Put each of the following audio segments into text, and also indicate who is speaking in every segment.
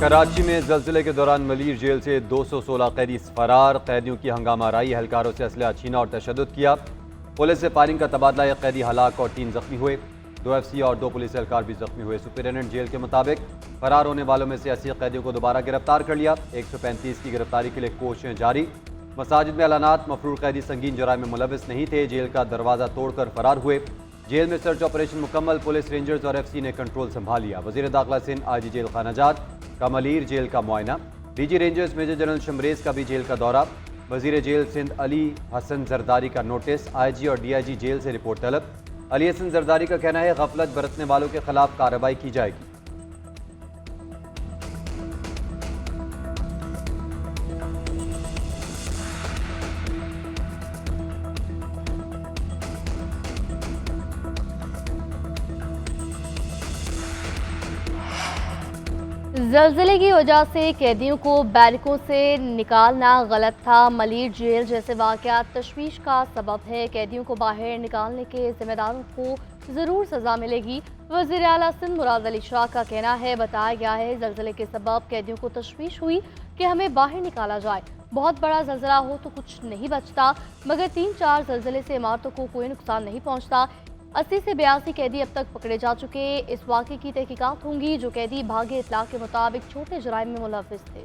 Speaker 1: कराची में ज़लज़ले के दौरान मलीर जेल से 216 कैदी फरार। कैदियों की हंगामा आराई, एहलकारों से असलहा छीना और तशद्दुद किया। पुलिस से फायरिंग का तबादला, एक कैदी हलाक और 3 जख्मी हुए। 2 FC और 2 पुलिस एहलकार भी जख्मी हुए। सुपरिटेंडेंट जेल के मुताबिक फरार होने वालों में से 80 कैदियों को दोबारा गिरफ्तार कर लिया। 135 की गिरफ्तारी के लिए कोशिशें जारी। मसाजिद में ऐलानात, मफरूर कैदी संगीन जराइम में मुलविस नहीं थे, जेल का दरवाज़ा तोड़कर फरार हुए। जेल में सर्च ऑपरेशन मुकम्मल, पुलिस, रेंजर्स और FC ने कंट्रोल संभाल लिया। वज़ीर दाखिला सिंध IG जेल खानाजात का मलीर जेल का मुआयना। DG Rangers major general Shamrez का भी जेल का दौरा। वज़ीर जेल सिंध अली हसन जरदारी का नोटिस। IG और DIG जेल से रिपोर्ट तलब। अली हसन जरदारी का कहना है गफलत बरतने वालों के खिलाफ कार्रवाई की जाएगी।
Speaker 2: ज़लज़ले की वजह से कैदियों को बैरकों से निकालना गलत था। मलीर जेल जैसे वाक़यात तशवीश का सबब है। कैदियों को बाहर निकालने के जिम्मेदारों को ज़रूर सज़ा मिलेगी। वज़ीर आला सिंध मुराद अली शाह का कहना है, बताया गया है ज़लज़ले के सबब कैदियों को तशवीश हुई कि हमें बाहर निकाला जाए। बहुत बड़ा ज़लज़ला हो तो कुछ नहीं बचता, मगर 3-4 ज़लज़ले से इमारतों को कोई नुकसान नहीं पहुँचता। 80 से 82 कैदी अब तक पकड़े जा चुके। इस वाक़े की तहकीकात होंगी। जो कैदी भागे इतला के मुताबिक छोटे जुराइम में मुलविस थे।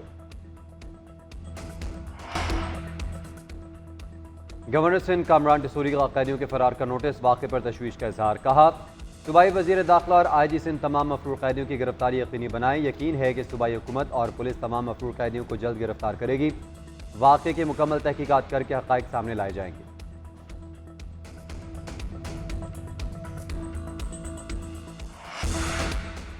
Speaker 1: गवर्नर सिंध कामरान टसूरी का कैदियों के फरार का नोटिस, वाक़े पर तशवीश का इजहार। कहा, सूबाई वज़ीर दाखिला और IG सिंध तमाम मफरूर कैदियों की गिरफ्तारी यकीनी बनाएं। यकीन है कि सूबाई हुकूमत और पुलिस तमाम मफरूर कैदियों को जल्द गिरफ्तार करेगी। वाक़े की मुकम्मल तहकीकात करके हक़ाइक़ सामने लाए जाएंगे।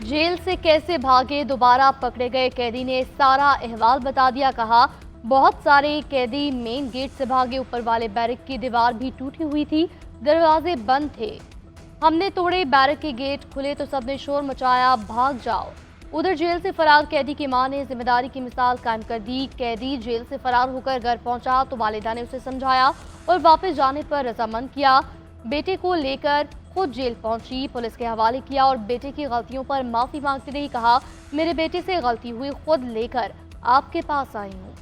Speaker 2: जेल से कैसे भागे, दोबारा पकड़े गए कैदी ने सारा अहवाल बता दिया। कहा, बहुत सारे कैदी मेन गेट से भागे, ऊपर वाले बैरक की दीवार भी टूटी हुई थी, दरवाजे बंद थे, हमने तोड़े, बैरक के गेट खुले तो सबने शोर मचाया, भाग जाओ। उधर जेल से फरार कैदी की मां ने जिम्मेदारी की मिसाल कायम कर दी। कैदी जेल से फरार होकर घर पहुंचा तो वालिदा ने उसे समझाया और वापस जाने पर रजामंद किया। बेटे को लेकर खुद जेल पहुंची, पुलिस के हवाले किया और बेटे की गलतियों पर माफी मांगती रही। कहा, मेरे बेटे से गलती हुई, खुद लेकर आपके पास आई हूं।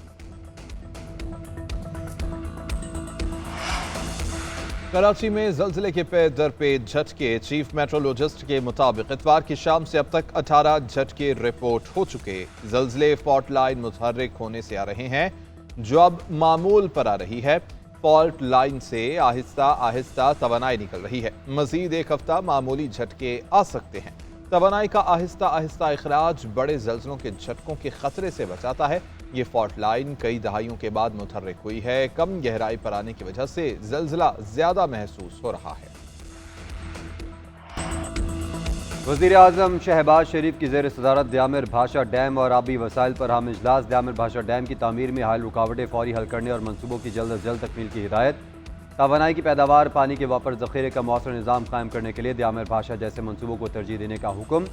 Speaker 3: कराची में ज़लज़ले के पे दर पे झटके। चीफ मेट्रोलॉजिस्ट के मुताबिक इतवार की शाम से अब तक 18 झटके रिपोर्ट हो चुके। ज़लज़ले फॉल्ट लाइन मुतहर्रिक होने से आ रहे हैं, जो अब मामूल पर आ रही है। फॉल्ट लाइन से आहिस्ता आहिस्ता तवानाई निकल रही है। मजीद एक हफ्ता मामूली झटके आ सकते हैं। तवानाई का आहिस्ता आहिस्ता इखराज बड़े ज़लज़लों के झटकों के खतरे से बचाता है। ये फॉल्ट लाइन कई दहाइयों के बाद मुतहर्रिक हुई है। कम गहराई पर आने की वजह से ज़लज़ला ज़्यादा महसूस हो रहा है।
Speaker 1: वज़ीर आज़म शहबाज शरीफ की ज़ेर सदारत द्यामिर भाषा डैम और आबी वसाइल पर हम इजलास। द्यामिर भाषा डैम की तामीर में हाल रुकावटें फौरी हल करने और मनसूबों की जल्द अज जल्द तकमील की हिदायत। तवानाई की पैदावार, पानी के वापर ज़ख़ीरे का मौसर निज़ाम कायम करने के लिए द्यामिर भाषा जैसे मनसूबों को तरजीह देने का हुक्म।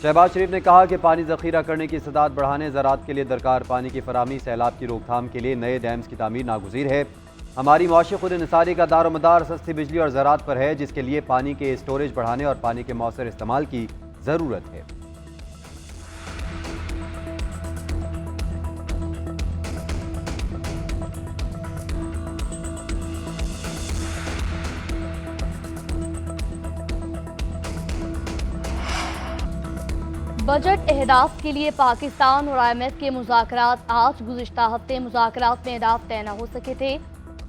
Speaker 1: शहबाज शरीफ ने कहा कि पानी ज़ख़ीरा करने की इस्तेदाद बढ़ाने, ज़राअत के लिए दरकार पानी की फराहमी, सैलाब की रोकथाम के लिए नए डैम्स की तामीर नागुज़ीर है। हमारी मौशी खुद निसारी का दारोमदार सस्ती बिजली और ज़राअत पर है, जिसके लिए पानी के स्टोरेज बढ़ाने और पानी के मौसर इस्तेमाल की ज़रूरत है।
Speaker 2: बजट अहदाफ के लिए पाकिस्तान और IMF के मुज़ाकरात आज। गुज़िश्ता हफ्ते मुज़ाकरात में अहदाफ तय न हो सके थे।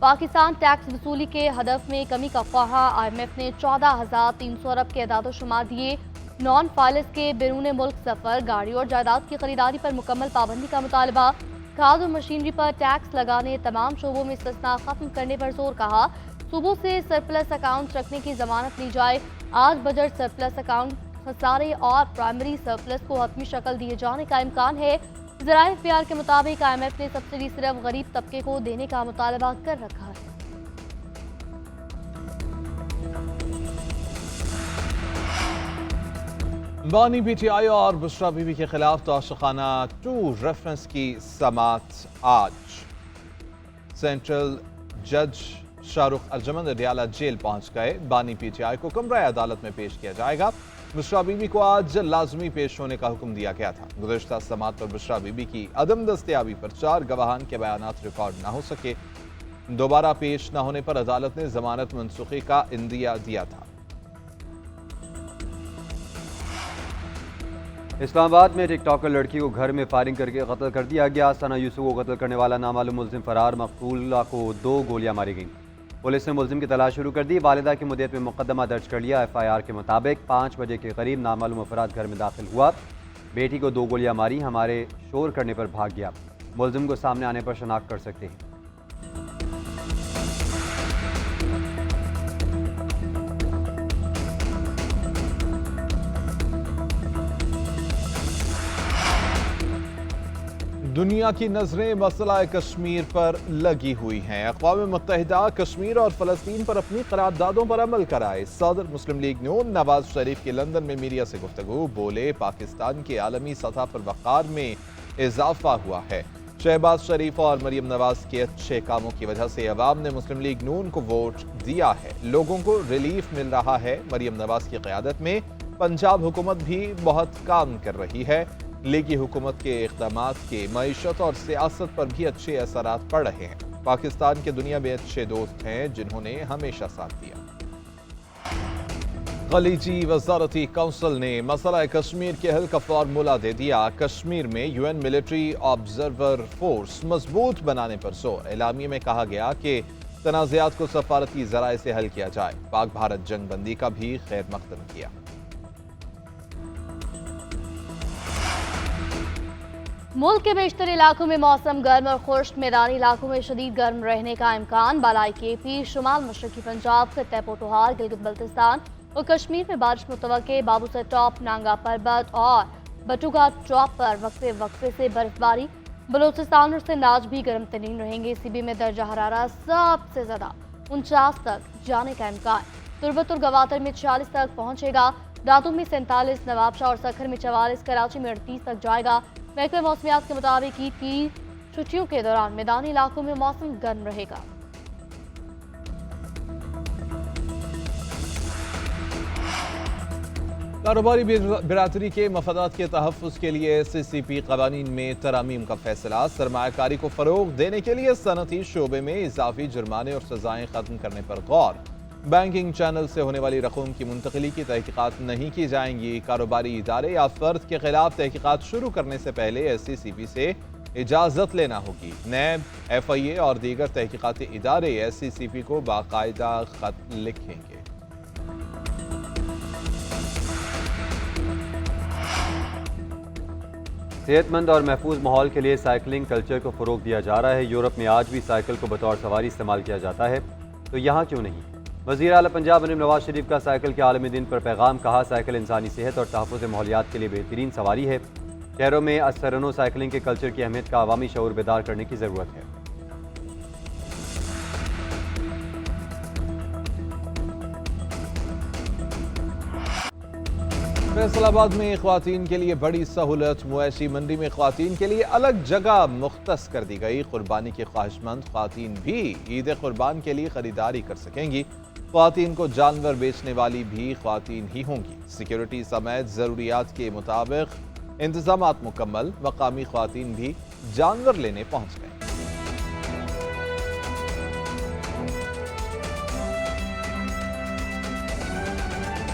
Speaker 2: पाकिस्तान टैक्स वसूली के हदफ में कमी का ख्वाहा। IMF ने 14,300 अरब के अदाद शुमार दिए। नॉन फाइलिस के बैरून मुल्क सफ़र, गाड़ी और जायदाद की खरीदारी पर मुकम्मल पाबंदी का मुतालबा। खाद और मशीनरी पर टैक्स लगाने, तमाम शोबों में इस्तिस्ना खत्म करने पर जोर। कहा, सूबों से सरप्लस अकाउंट रखने की जमानत ली जाए। आज बजट सरप्लस अकाउंट खसारे और प्राइमरी सरप्लस को हतमी शक्ल दिए जाने का इम्कान है। ज़राए इख्तियार के मुताबिक IMF ने सब्सिडी सिर्फ गरीब तबके को देने का मुतालबा कर रखा है।
Speaker 3: बानी PTI और बुशरा बीबी के खिलाफ तोशाखाना 2 रेफरेंस की समात आज। सेंट्रल जज शाहरुख अर्जमन अडियाला जेल पहुंच गए। बानी पीटीआई को कमरा अदालत में पेश किया जाएगा। बुशरा बीबी को आज लाजमी पेश होने का हुक्म दिया गया था। गुज़श्ता समात पर बुशरा बीबी की अदम दस्तयाबी पर 4 गवाहान के बयानात रिकॉर्ड न हो सके। दोबारा पेश न होने पर अदालत ने जमानत मनसूखी का इंदिया दिया था।
Speaker 1: इस्लामाबाद में टिकटॉकर लड़की को घर में फायरिंग करके कत्ल कर दिया गया। सना यूसुफ को कत्ल करने वाला नामालूम मुल्जिम फरार, मकतूला को 2 गोलियां मारी गईं। पुलिस ने मुल्जिम की तलाश शुरू कर दी। वालिदा की मुद्दत में मुकदमा दर्ज कर लिया। FIR के मुताबिक 5 बजे के करीब नामालूम अफराद घर में दाखिल हुआ। बेटी को 2 गोलियां मारी, हमारे शोर करने पर भाग गया। मुल्जिम को सामने आने पर शनाख्त कर सकते हैं।
Speaker 3: दुनिया की नजरें मसला कश्मीर पर लगी हुई हैं। अक़वाम मुत्तहिदा कश्मीर और फ़लस्तीन पर अपनी करारदादों पर अमल कराए। सदर मुस्लिम लीग नून नवाज शरीफ की लंदन में मीडिया से गुफ्तगू, बोले पाकिस्तान की आलमी सतह पर वक़ार में इजाफा हुआ है। शहबाज शरीफ और मरियम नवाज के अच्छे कामों की वजह से अवाम ने मुस्लिम लीग नून को वोट दिया है। लोगों को रिलीफ मिल रहा है। मरियम नवाज की क़यादत में पंजाब हुकूमत भी बहुत काम कर रही है। लीगी हुकूमत के इक़दामात के मईशत और सियासत पर भी अच्छे असरात पड़ रहे हैं। पाकिस्तान के दुनिया में अच्छे दोस्त हैं जिन्होंने हमेशा साथ दिया। खलीजी वज़ारती काउंसिल ने मसला कश्मीर के हल का फार्मूला दे दिया। कश्मीर में UN मिलिट्री ऑब्जर्वर फोर्स मजबूत बनाने पर जोर। एलामिये में कहा गया कि तनाज़ात को सफारती ज़राए से हल किया जाए। पाक भारत जंग बंदी का भी खैर मकदम किया।
Speaker 2: मुल्क के बेशतर इलाकों में मौसम गर्म और खुश्क, मैदानी इलाकों में शदीद गर्म रहने का इम्कान। बालाई KP, शुमाल मशरकी पंजाब, खित्ते पोटोहार, गिलगित बल्तिस्तान और कश्मीर में बारिश मुतवक्के। बाबूसर टॉप, नांगा पर्वत और बटुगा टॉप पर वक्फे वक्फे से बर्फबारी। बलूचिस्तान और सिंध आज भी गर्म तरीन रहेंगे। CB में दर्जा हरारा सबसे ज्यादा 49 तक जाने का इम्कान। तुर्बत और गवातर में 46 तक पहुंचेगा। दातुम में 47, नवाबशाह और सखर में 44, कराची में 38 तक जाएगा। महकमे मौसमियात के मुताबिक ईद की छुट्टियों के दौरान मैदानी इलाकों में मौसम गर्म रहेगा।
Speaker 3: कारोबारी बिरादरी के मफादात के तहफ़्फ़ुज़ के लिए SCCP क़वानीन में तरामीम का फैसला। सरमायाकारी को फ़रोग़ देने के लिए सनती शोबे में इजाफी जुर्माने और सज़ाएँ ख़त्म करने पर गौर। बैंकिंग चैनल से होने वाली रकूम की मुंतकली की तहकीकात नहीं की जाएंगी। कारोबारी इदारे या फ़र्द के खिलाफ तहकीकात शुरू करने से पहले SCCP से इजाज़त लेना होगी। नैब, FIA और दीगर तहकीकाती इदारे SCCP को बाकायदा ख़त लिखेंगे।
Speaker 1: सेहतमंद और महफूज माहौल के लिए साइकिलिंग कल्चर को फ़रोग दिया जा रहा है। यूरोप में आज भी साइकिल को बतौर सवारी इस्तेमाल किया जाता है, तो यहाँ क्यों नहीं? वज़ीर आला पंजाब नवाज शरीफ का साइकिल के आलमी दिन पर पैगाम। कहा, साइकिल इंसानी सेहत और तहफ़्फ़ुज़ माहौलियात के लिए बेहतरीन सवारी है। शहरों में असरनो साइकिलिंग के कल्चर की अहमियत का अवामी शऊर बेदार करने की ज़रूरत है।
Speaker 3: फैसलाबाद में ख्वातीन के लिए बड़ी सहूलत। मुआशी मंडी में ख्वातीन के लिए अलग जगह मुख्तस कर दी गई। कुर्बानी की ख्वाहिशमंद ख्वातीन भी ईद कुर्बान के लिए खरीदारी कर सकेंगी। ख्वातीन को जानवर बेचने वाली भी ख्वातीन ही होंगी। सिक्योरिटी समेत ज़रूरियात के मुताबिक इंतजामात मुकम्मल। मकामी ख्वातीन भी जानवर लेने पहुंच गए।